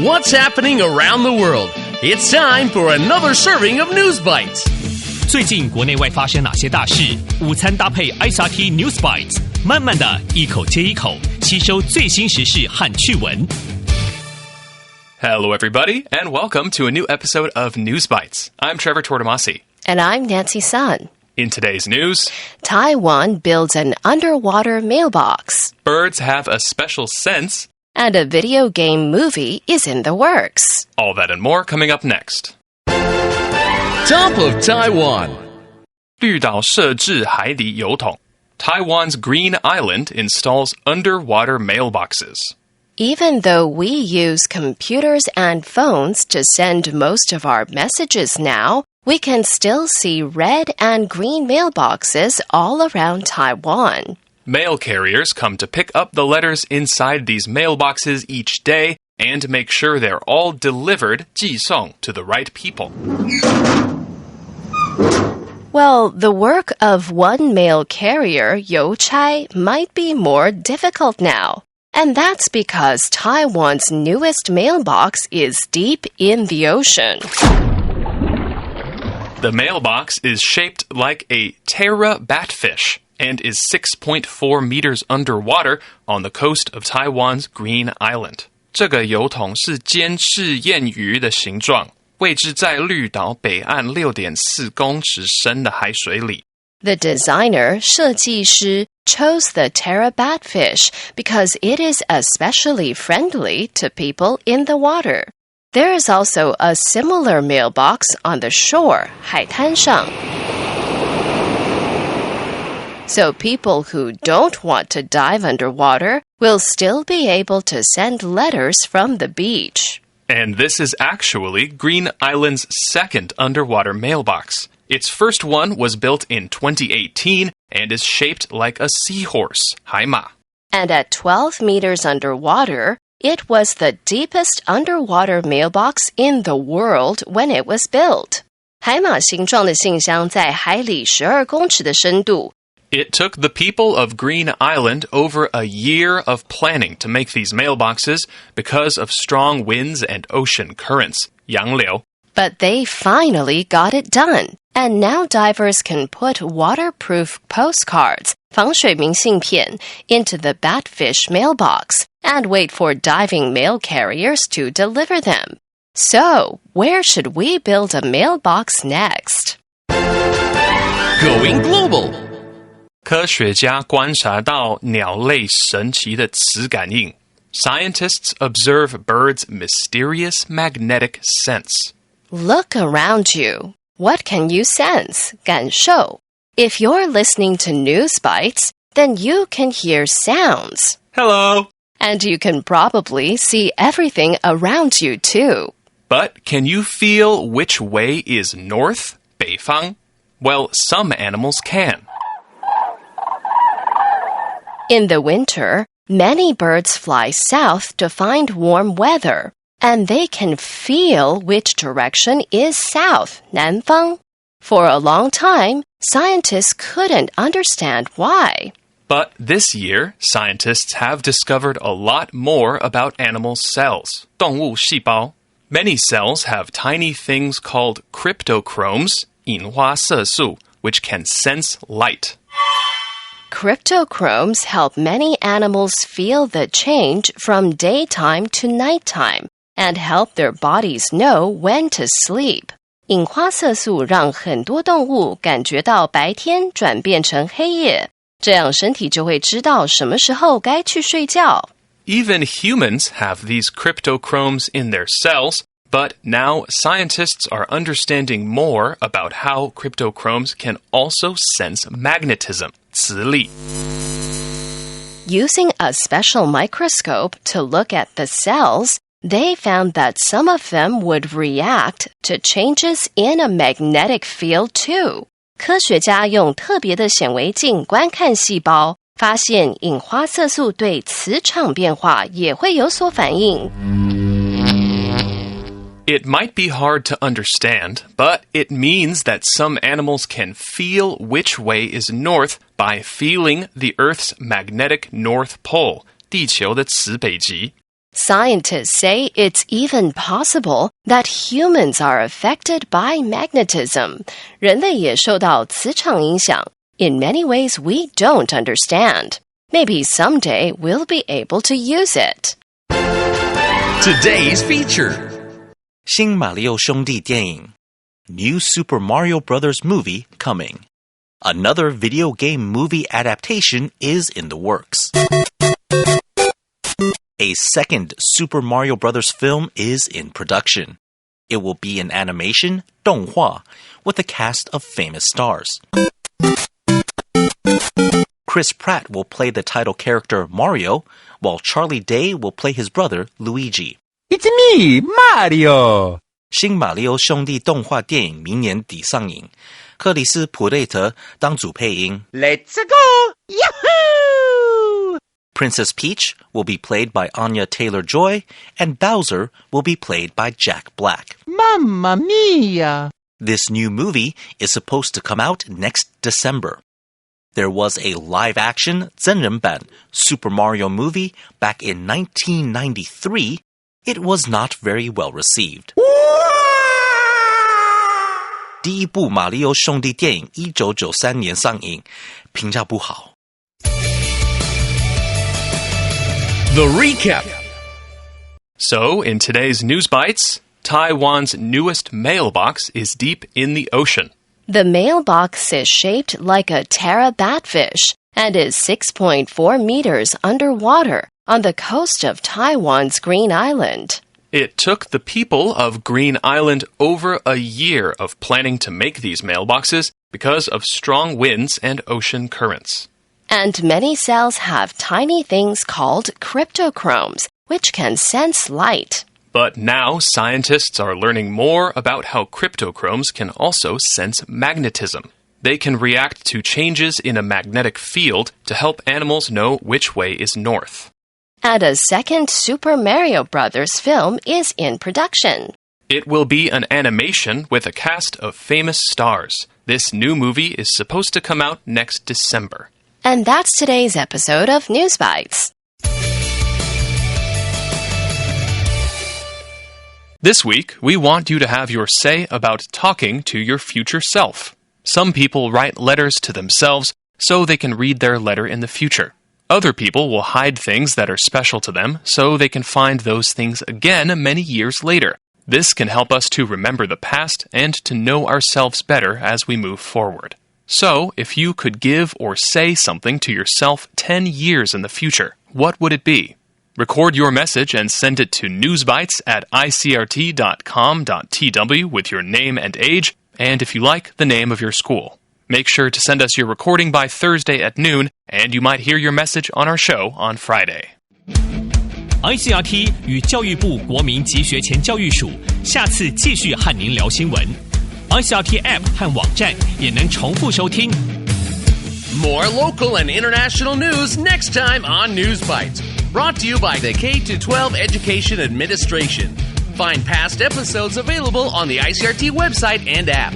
What's happening around the world? It's time for another serving of News Bites. 最近国内外发生哪些大事？午餐搭配 ICT News Bites， 慢慢的一口接一口吸收最新时事和趣闻。Hello, everybody, and welcome to a new episode of News Bites. I'm Trevor Tortomasi. And I'm Nancy Sun. In today's news, Taiwan builds an underwater mailbox. Birds have a special sense. And a video game movie is in the works. All that and more coming up next. Top of Taiwan. 绿岛设置海底邮筒. Taiwan's Green Island installs underwater mailboxes. Even though we use computers and phones to send most of our messages now, we can still see red and green mailboxes all around Taiwan. Mail carriers come to pick up the letters inside these mailboxes each day and make sure they're all delivered 寄送 to the right people. Well, the work of one mail carrier, Youchai, might be more difficult now. And that's because Taiwan's newest mailbox is deep in the ocean. The mailbox is shaped like a Terra batfish and is 6.4 meters underwater on the coast of Taiwan's Green Island. 这个邮筒是监视燕鱼的形状，位置在绿岛北岸6.4公尺深的海水里。The designer, 设计师, chose the Terra batfish because it is especially friendly to people in the water. There is also a similar mailbox on the shore, 海滩上。So people who don't want to dive underwater will still be able to send letters from the beach. And this is actually Green Island's second underwater mailbox. Its first one was built in 2018 and is shaped like a seahorse, 海马. And at 12 meters underwater, it was the deepest underwater mailbox in the world when it was built. 海马形状的信箱在海里12公尺的深度。It took the people of Green Island over a year of planning to make these mailboxes because of strong winds and ocean currents, 洋流. But they finally got it done. And now divers can put waterproof postcards, 防水明信片, into the batfish mailbox and wait for diving mail carriers to deliver them. So, where should we build a mailbox next? Going global. 科学家观察到鸟类神奇的磁感应. Scientists observe birds' mysterious magnetic sense. Look around you. What can you sense? 感受. If you're listening to News Bites, then you can hear sounds. Hello. And you can probably see everything around you too. But can you feel which way is north, 北方? Well, some animals can. In the winter, many birds fly south to find warm weather, and they can feel which direction is south, 南方. For a long time, scientists couldn't understand why. But this year, scientists have discovered a lot more about animal cells, 动物细胞. Many cells have tiny things called cryptochromes, 隐花色素, which can sense light. Cryptochromes help many animals feel the change from daytime to nighttime and help their bodies know when to sleep. 隐花色素让很多动物感觉到白天转变成黑夜，这样身体就会知道什么时候该去睡觉。Even humans have these cryptochromes in their cells, but now scientists are understanding more about how cryptochromes can also sense magnetism, 磁力. Using a special microscope to look at the cells, they found that some of them would react to changes in a magnetic field too. 科学家用特别的显微镜观看细胞，发现隐花色素对磁场变化也会有所反应。It might be hard to understand, but it means that some animals can feel which way is north by feeling the Earth's magnetic north pole, 地球的磁北极. Scientists say it's even possible that humans are affected by magnetism. 人类也受到磁场影响 in many ways we don't understand. Maybe someday we'll be able to use it. Today's feature. 新马里奥兄弟电影 New Super Mario Bros. Movie coming. Another video game movie adaptation is in the works. A second Super Mario Bros. Film is in production. It will be an animation, 动画, with a cast of famous stars. Chris Pratt will play the title character Mario, while Charlie Day will play his brother Luigi. It's me, Mario! 新马里奥兄弟动画电影明年底上映，克里斯普雷特当主配音。Let's go! Yahoo! Princess Peach will be played by Anya Taylor-Joy, and Bowser will be played by Jack Black. Mamma mia! This new movie is supposed to come out next December. There was a live-action 真人版 Super Mario movie back in 1993. It was not very well received. 第一部马里奥兄弟电影1993年上映，评价不好。The recap. So, in today's News Bites, Taiwan's newest mailbox is deep in the ocean. The mailbox is shaped like a Terra batfish and is 6.4 meters underwater on the coast of Taiwan's Green Island. It took the people of Green Island over a year of planning to make these mailboxes because of strong winds and ocean currents. And many cells have tiny things called cryptochromes, which can sense light. But now scientists are learning more about how cryptochromes can also sense magnetism. They can react to changes in a magnetic field to help animals know which way is north. And a second Super Mario Bros. Film is in production. It will be an animation with a cast of famous stars. This new movie is supposed to come out next December. And that's today's episode of News Bites. This week, we want you to have your say about talking to your future self. Some people write letters to themselves so they can read their letter in the future. Other people will hide things that are special to them so they can find those things again many years later. This can help us to remember the past and to know ourselves better as we move forward. So, if you could give or say something to yourself 10 years in the future, what would it be? Record your message and send it to newsbites@icrt.com.tw with your name and age, and if you like, the name of your school. Make sure to send us your recording by Thursday at noon, and you might hear your message on our show on Friday. ICRT 与教育部国民及学前教育署下次继续和您聊新闻。ICRT App 和网站也能重复收听。More local and international news next time on News Bites. Brought to you by the K-12 Education Administration. Find past episodes available on the ICRT website and app.